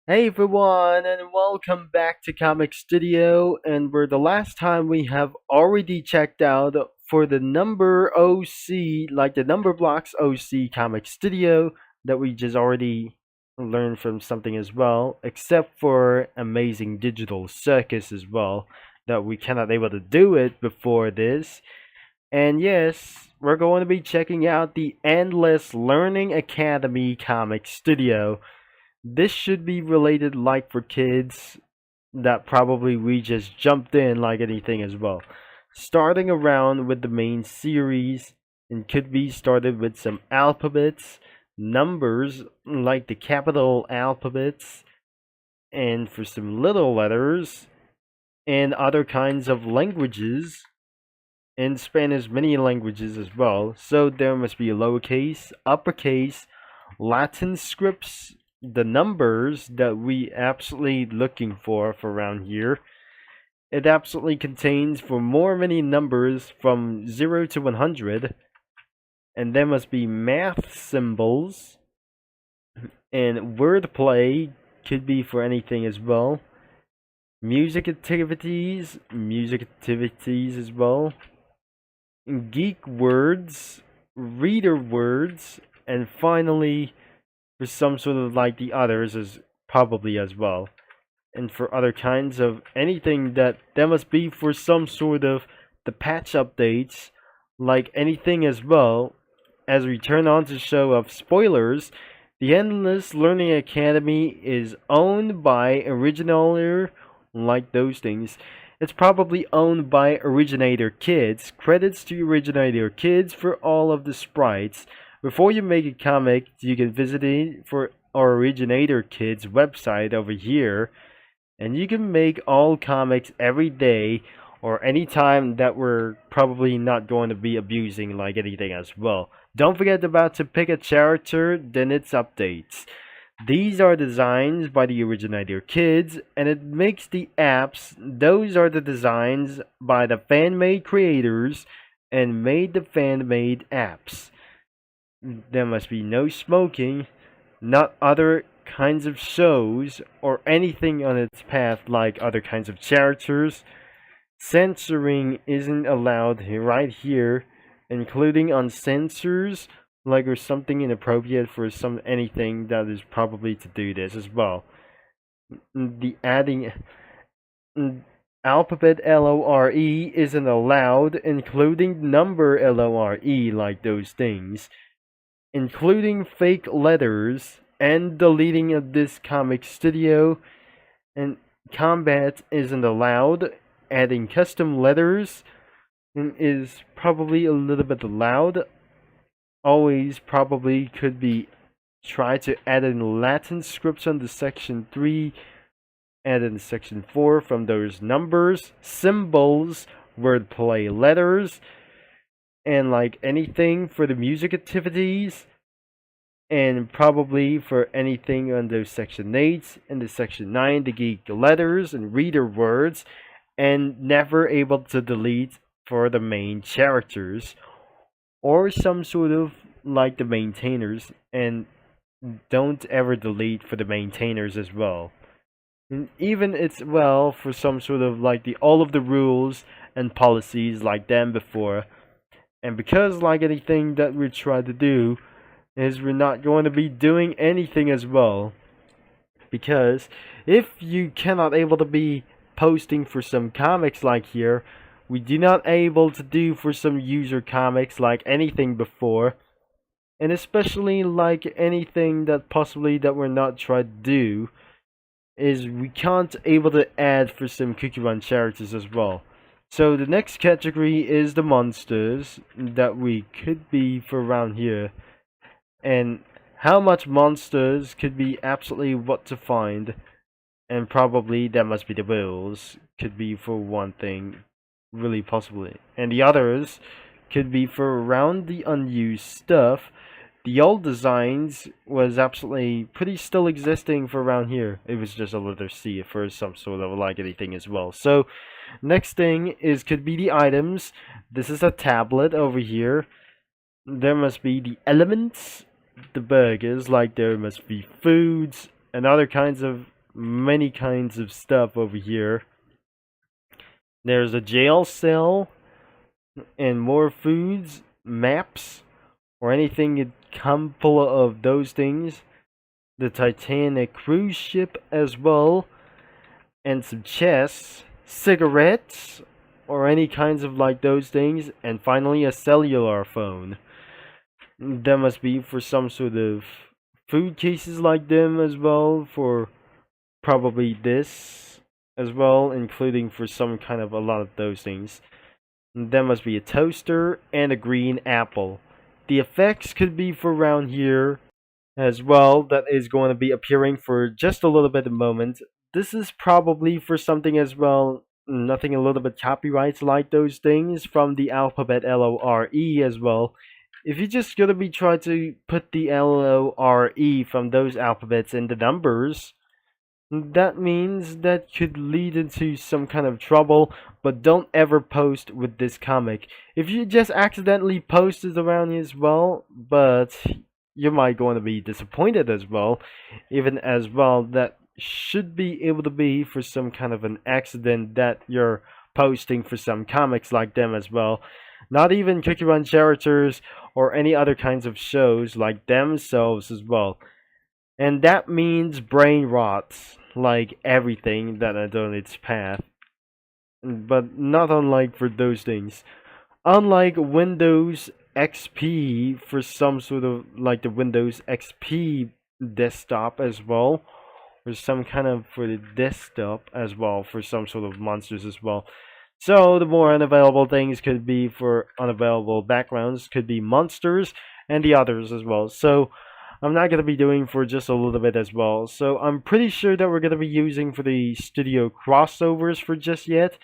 Hey everyone, and welcome back to Comic Studio. And where the last time we have already checked out for the number OC, like the number blocks OC Comic Studio, that we just already learned from something as well, except for Amazing Digital Circus as well, that we cannot able to do it before this. And yes, we're going to be checking out the Endless Learning Academy Comic Studio. This should be related like for kids that probably we just jumped in like anything as well. Starting around with the main series and could be started with some alphabets, numbers like the capital alphabets, and for some little letters and other kinds of languages and Spanish many languages as well. So there must be lowercase, uppercase, Latin scripts, the numbers that we absolutely looking for around here. It absolutely contains for more many numbers from 0 to 100, and there must be math symbols, and wordplay could be for anything as well. Music activities as well. Geek words, reader words, and finally for some sort of like the others as probably as well. And for other kinds of anything that there must be for some sort of the patch updates, like anything as well. As we turn on to show of spoilers, the Endless Learning Academy is owned by Originator, like those things. It's probably owned by Originator Kids. Credits to Originator Kids for all of the sprites. Before you make a comic, you can visit it for our Originator Kids website over here, and you can make all comics every day or any time that we're probably not going to be abusing like anything as well. Don't forget about to pick a character, then its updates. These are designs by the Originator Kids, and it makes the apps. Those are the designs by the fan-made creators and made the fan-made apps. There must be no smoking, not other kinds of shows or anything on its path like other kinds of characters. Censoring isn't allowed right here, including on censors like or something inappropriate for some anything that is probably to do this as well. The adding alphabet LORE isn't allowed, including number LORE like those things, including fake letters and deleting of this comic studio, and combat isn't allowed. Adding custom letters is probably a little bit allowed. Always probably could be try to add in Latin scripts on the section 3, add in section 4 from those numbers, symbols, wordplay letters, and like anything for the music activities, and probably for anything under section 8 and the section 9, the geek letters and reader words, and never able to delete for the main characters or some sort of like the maintainers, and don't ever delete for the maintainers as well. And even it's well for some sort of like the all of the rules and policies like them before. And because like anything that we try to do is we're not going to be doing anything as well. Because if you cannot able to be posting for some comics like here, we do not able to do for some user comics like anything before, and especially like anything that possibly that we're not trying to do is we can't able to add for some cookie run characters as well. So the next category is the monsters that we could be for around here, and how much monsters could be absolutely what to find, and probably that must be the rules could be for one thing, really possibly, and the others could be for around the unused stuff. The old designs was absolutely pretty still existing for around here. It was just a letter C for some sort of like anything as well. So next thing is could be the items. This is a tablet over here. There must be the elements, the burgers, like there must be foods and other kinds of many kinds of stuff over here. There's a jail cell and more foods, maps, or anything that come full of those things. The Titanic cruise ship as well, and some chests, cigarettes, or any kinds of like those things, and finally a cellular phone. That must be for some sort of food cases like them as well, for probably this as well, including for some kind of a lot of those things. There must be a toaster and a green apple. The effects could be for around here as well, that is going to be appearing for just a little bit of moment. This is probably for something as well, nothing a little bit copyrights like those things from the alphabet LORE as well. If you're just gonna be trying to put the LORE from those alphabets into numbers, that means that could lead into some kind of trouble, but don't ever post with this comic. If you just accidentally post it around as well, but you might going to be disappointed as well, even as well, that should be able to be for some kind of an accident that you're posting for some comics like them as well. Not even Cookie Run characters or any other kinds of shows like themselves as well. And that means brain rots, like everything that is on its path. But not unlike for those things. Unlike Windows XP for some sort of like the Windows XP desktop as well, or some kind of for the desktop as well for some sort of monsters as well. So the more unavailable things could be for unavailable backgrounds, could be monsters and the others as well. So I'm not going to be doing for just a little bit as well. So I'm pretty sure that we're going to be using for the studio crossovers for just yet.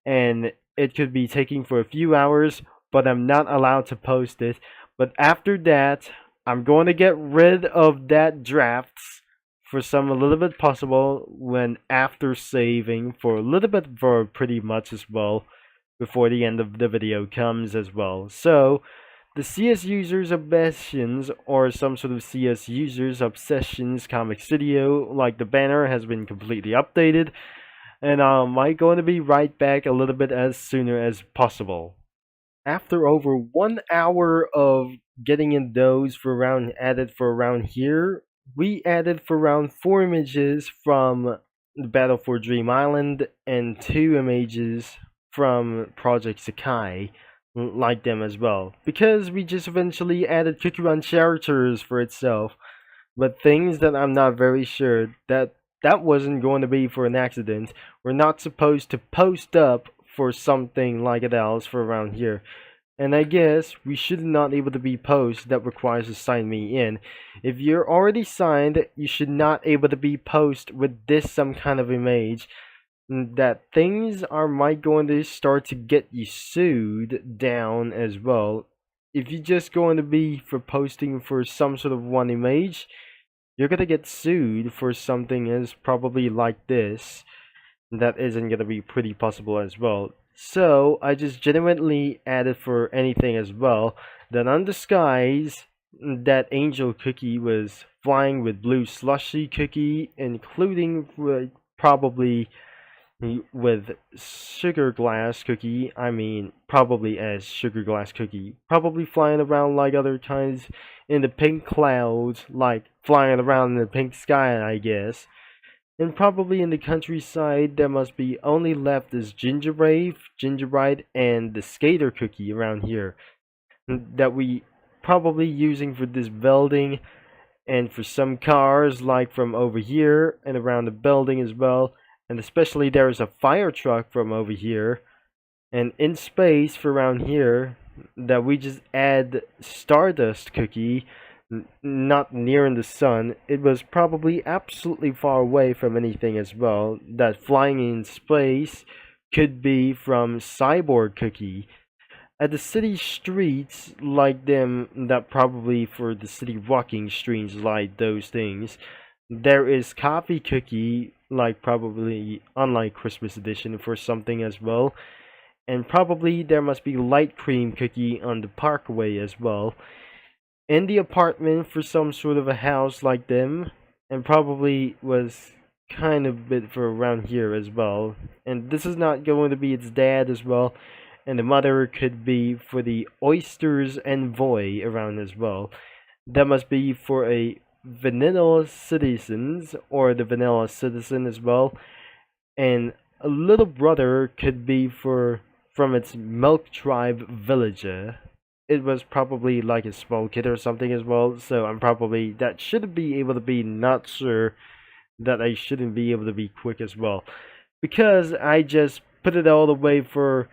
And it could be taking for a few hours, but I'm not allowed to post it. But after that, I'm going to get rid of that drafts for some a little bit possible when after saving for a little bit for pretty much as well before the end of the video comes as well. So the CS users obsessions or some sort of CS users obsessions comic studio like the banner has been completely updated, and I'm going to be right back a little bit as sooner as possible. After over 1 hour of getting in those for around added for around here, we added for around 4 images from the Battle for Dream Island and 2 images from Project Sakai, like them as well, because we just eventually added Cookie Run characters for itself, but things that I'm not very sure that wasn't going to be for an accident. We're not supposed to post up for something like it else for around here. And I guess we should not able to be post that requires to sign me in. If you're already signed, you should not able to be post with this some kind of image. That things are might going to start to get you sued down as well. If you're just going to be for posting for some sort of one image, you're gonna get sued for something as probably like this. That isn't gonna be pretty possible as well. So I just genuinely added for anything as well. Then on the skies, that angel cookie was flying with blue slushy cookie, including probably with sugar glass cookie. I mean, probably as sugar glass cookie, probably flying around like other kinds in the pink clouds, like flying around in the pink sky, I guess. And probably in the countryside, there must be only left is gingerbread, and the skater cookie around here that we probably using for this building and for some cars like from over here and around the building as well. And especially there is a fire truck from over here, and in space for around here that we just add stardust cookie, not near in the sun. It was probably absolutely far away from anything as well. That flying in space could be from cyborg cookie. At the city streets like them, that probably for the city walking streets like those things, there is coffee cookie, like probably unlike Christmas edition for something as well. And probably there must be light cream cookie on the parkway as well. In the apartment for some sort of a house like them. And probably was kind of bit for around here as well. And this is not going to be its dad as well. And the mother could be for the oysters envoy around as well. That must be for a vanilla citizens or the vanilla citizen as well. And a little brother could be for from its milk tribe villager. It was probably like a small kid or something as well, so I'm probably that shouldn't be able to be not sure that I shouldn't be able to be quick as well. Because I just put it all the way for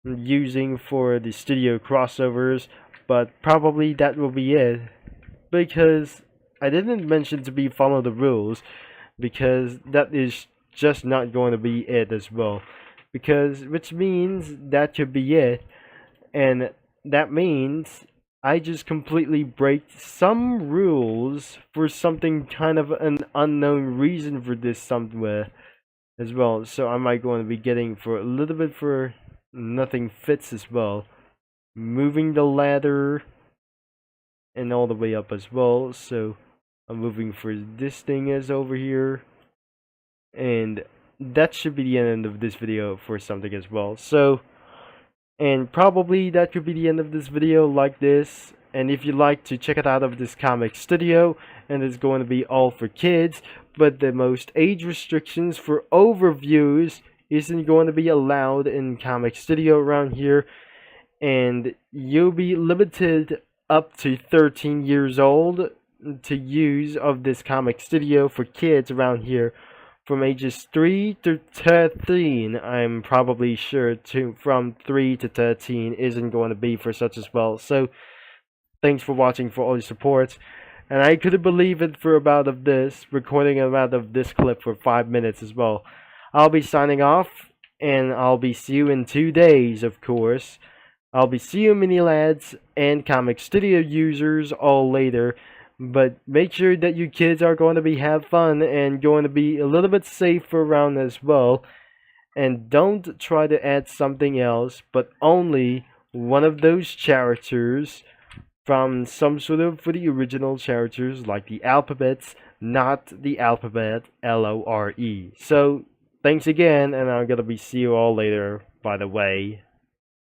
using for the studio crossovers, but probably that will be it. Because I didn't mention to be follow the rules, because that is just not going to be it as well. Because which means that could be it, and that means I just completely break some rules for something kind of an unknown reason for this somewhere as well. So I might going to be getting for a little bit for nothing fits as well. Moving the ladder and all the way up as well. So I'm moving for this thing is over here. And that should be the end of this video for something as well. So, and probably that could be the end of this video like this. And if you like to check it out of this comic studio, and it's going to be all for kids, but the most age restrictions for overviews isn't going to be allowed in comic studio around here, and you'll be limited up to 13 years old to use of this comic studio for kids around here from ages 3 to 13. I'm probably sure to from 3 to 13 isn't going to be for such as well. So thanks for watching, for all your support. And I couldn't believe it for about of this recording about of this clip for 5 minutes as well. I'll be signing off, and I'll be see you in 2 days, of course. I'll be see you mini lads and comic studio users all later. But make sure that you kids are going to be have fun and going to be a little bit safe around as well. And don't try to add something else, but only one of those characters from some sort of for the original characters like the alphabets, not the alphabet LORE. So thanks again, and I'm gonna be see you all later, by the way.